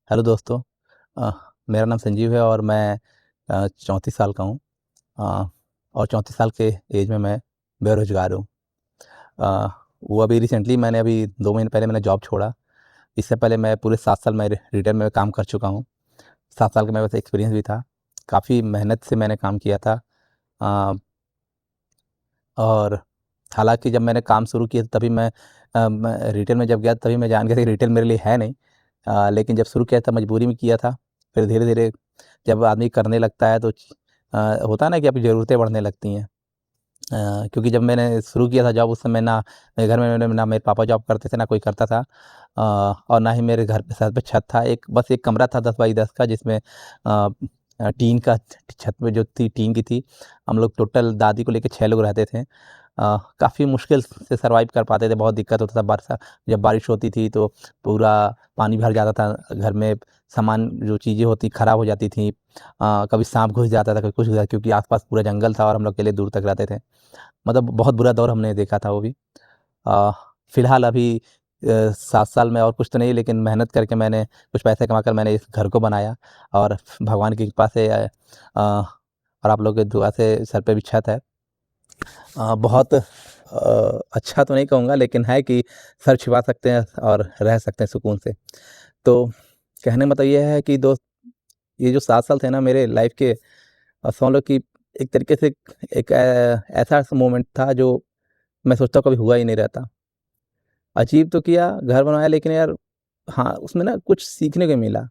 Hello दोस्तों। अ, मेरा नाम संजीव है और मैं 34 साल का हूँ। अ, और 34 साल के एज में मैं बेरोज़गार हूँ। अ, वो अभी रिसेंटली मैंने अभी 2 महीने पहले मैंने जॉब छोड़ा। इससे पहले मैं पूरे 7 साल मैं रिटेल में काम कर चुका हूँ। 7 साल का मेरे पास एक्सपीरियंस भी था। काफ़ी मेहनत से मैंने काम किया था। अ, और हालाँकि जब मैंने काम शुरू किया तभी मैं रिटेल में जब गया तभी मैं जान गया था कि रिटेल मेरे लिए है नहीं। लेकिन जब शुरू किया था मजबूरी में किया था। फिर धीरे-धीरे जब आदमी करने लगता है तो होता है ना कि आपकी ज़रूरतें बढ़ने लगती हैं। क्योंकि जब मैंने शुरू किया था जॉब उस समय ना मेरे घर में ना मेरे पापा जॉब करते थे, ना कोई करता था। और ना ही मेरे घर पे सर पे छत था। बस एक कमरा था 10 बाई 10 का जिसमें टीन का छत में जो थी टीन की थी। हम लोग टोटल दादी को लेके 6 लोग रहते थे। काफ़ी मुश्किल से सर्वाइव कर पाते थे, बहुत दिक्कत होता था। बरसा जब बारिश होती थी तो पूरा पानी भर जाता था घर में, सामान जो चीज़ें होती खराब हो जाती थी। कभी साँप घुस जाता था, कभी कुछ घुस जाता क्योंकि आस-पास पूरा जंगल था और हम लोग अकेले दूर तक रहते थे। मतलब बहुत बुरा दौर हमने देखा था वो भी। अ, फ़िलहाल अभी 7 साल में और कुछ तो नहीं लेकिन मेहनत करके मैंने कुछ पैसे कमाकर मैंने इस घर को बनाया और भगवान की कृपा से और आप लोगों की दुआ से सर पे भी छत है। बहुत अच्छा तो नहीं कहूँगा लेकिन है कि सर छिपा सकते हैं और रह सकते हैं सुकून से। तो कहने का मतलब ये है कि दोस्त ये जो 7 साल थे ना मेरे लाइफ़ के, समझ लो कि एक तरीके से एक ऐसा मोमेंट था जो मैं सोचता हूँ कभी हुआ ही नहीं रहता। अचीव तो किया, घर बनवाया लेकिन यार हाँ, उसमें ना कुछ सीखने को मिला।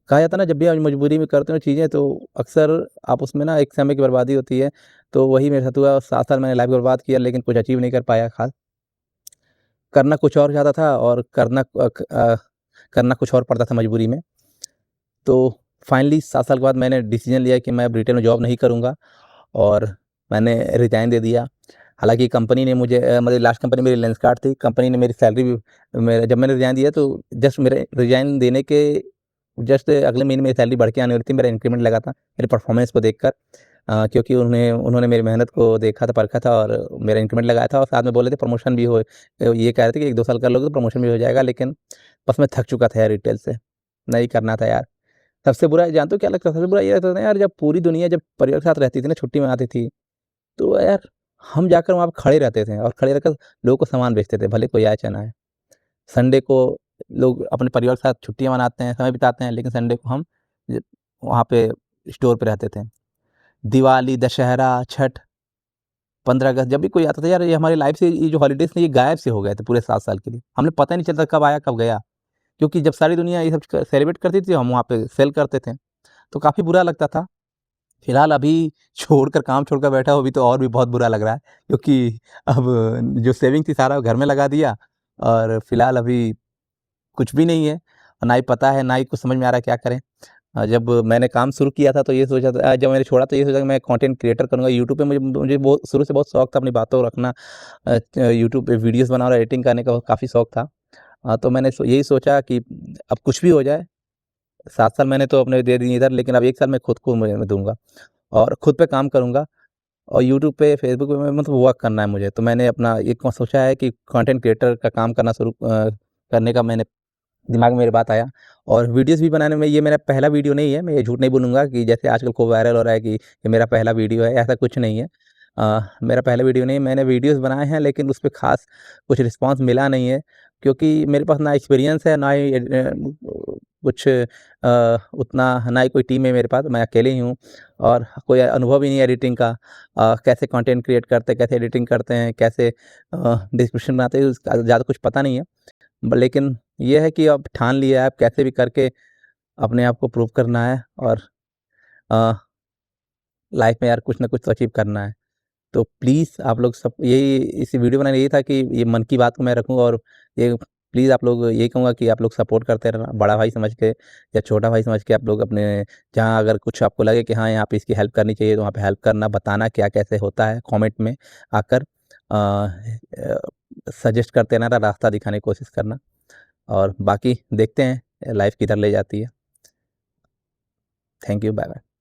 कहा जाता है ना जब भी आप मजबूरी में करते हो चीज़ें तो अक्सर आप उसमें ना एक समय की बर्बादी होती है। तो वही मेरे साथ हुआ। 7 साल मैंने लाइफ़ बर्बाद किया लेकिन कुछ अचीव नहीं कर पाया ख़ास। करना कुछ और चाहता था और करना कुछ और पड़ता था मजबूरी में। तो फाइनली 7 साल के बाद मैंने डिसीज़न लिया कि मैं अब रिटेल में जॉब नहीं करूँगा और मैंने रिज़ाइन दे दिया। हालाँकि कंपनी ने मुझे मेरी लास्ट कंपनी मेरी लेंसकार्ट थी। कंपनी ने मेरी सैलरी भी मेरा जब मैंने रिज़ाइन दिया तो जस्ट मेरे रिज़ाइन देने के जस्ट अगले महीने मेरी सैलरी बढ़ के आने वाली थी। मेरा इंक्रीमेंट लगा था मेरे परफ़ॉर्मेंस को देखकर। क्योंकि उन्होंने मेरी मेहनत को देखा था, परखा था और मेरा इंक्रीमेंट लगाया था और साथ में बोले थे प्रमोशन भी हो। ये कह रहे थे कि 1-2 साल कर लोगे तो प्रमोशन भी हो जाएगा लेकिन बस मैं थक चुका था यार रिटेल से, नहीं करना था यार। सबसे बुरा जानते हो क्या लगता था? सबसे बुरा ये लगता था यार जब पूरी दुनिया जब परिवार के साथ रहती थी ना, छुट्टी मनाती थी, तो यार हम जाकर वहाँ पे खड़े रहते थे और खड़े रहकर लोगों को सामान बेचते थे, भले कोई आए चाहे ना आए। संडे को लोग अपने परिवार के साथ छुट्टियाँ मनाते हैं, समय बिताते हैं, लेकिन संडे को हम ज वहाँ पे स्टोर पे रहते थे। दिवाली, दशहरा, छठ, 15 अगस्त जब भी कोई आता था यार ये हमारी लाइफ़ से ये जो हॉलिडेज़ थे ये गायब से हो गए थे पूरे 7 साल के लिए। हमें पता ही नहीं चलता कब आया, कब गया। क्योंकि जब सारी दुनिया ये सब सेलिब्रेट करती थी, हम वहाँ पे सेल करते थे। तो काफ़ी बुरा लगता था। फिलहाल अभी काम छोड़कर बैठा हूँ, अभी तो और भी बहुत बुरा लग रहा है क्योंकि अब जो सेविंग थी सारा घर में लगा दिया और फिलहाल अभी कुछ भी नहीं है, और ना ही पता है, ना ही कुछ समझ में आ रहा है क्या करें। जब मैंने काम शुरू किया था तो ये सोचा था, जब मैंने छोड़ा तो ये सोचा कि मैं कंटेंट क्रिएटर करूँगा यूट्यूब पे। मुझे मुझे बहुत शुरू से बहुत शौक था अपनी बातों को रखना, यूट्यूब पे वीडियोज़ बनाना और एडिटिंग करने का काफ़ी शौक था। तो मैंने यही सोचा कि अब कुछ भी हो जाए, 7 साल मैंने तो अपने दे दिए इधर, लेकिन अब 1 साल मैं खुद को मैं दूँगा और खुद पे काम करूँगा और यूट्यूब पे, फेसबुक पे मतलब वर्क करना है मुझे। तो मैंने अपना एक सोचा है कि कंटेंट क्रिएटर का काम करना शुरू करने का मैंने दिमाग में मेरी बात आया और वीडियोज़ भी बनाने में ये मेरा पहला वीडियो नहीं है। मैं ये झूठ नहीं बोलूँगा कि जैसे आजकल खूब वायरल हो रहा है कि ये मेरा पहला वीडियो है, ऐसा कुछ नहीं है। मेरा पहला वीडियो नहीं है, मैंने वीडियोज़ बनाए हैं लेकिन उस पे ख़ास कुछ रिस्पॉन्स मिला नहीं है क्योंकि मेरे पास ना एक्सपीरियंस है, ना ही कुछ उतना ना ही कोई टीम है मेरे पास, मैं अकेले ही हूँ और कोई अनुभव ही नहीं है एडिटिंग का। कैसे कंटेंट क्रिएट करते हैं, कैसे एडिटिंग करते हैं, कैसे डिस्क्रिप्शन बनाते हैं, उसका ज़्यादा कुछ पता नहीं है। लेकिन ये है कि अब ठान लिया है, अब कैसे भी करके अपने आप को प्रूव करना है और अ, लाइफ में यार कुछ ना कुछ तो अचीव करना है। तो प्लीज़ आप लोग सब यही इस वीडियो बनाना यही था कि ये मन की बात को मैं रखूँ और ये प्लीज़ आप लोग यही कहूँगा कि आप लोग सपोर्ट करते रहना, बड़ा भाई समझ के या छोटा भाई समझ के आप लोग अपने जहाँ अगर कुछ आपको लगे कि हाँ, यहाँ पे इसकी हेल्प करनी चाहिए तो वहाँ पे हेल्प करना, बताना क्या कैसे होता है कमेंट में आकर सजेस्ट करते रहना, रास्ता दिखाने की कोशिश करना और बाकी देखते हैं लाइफ़ किधर ले जाती है। Thank you, bye-bye.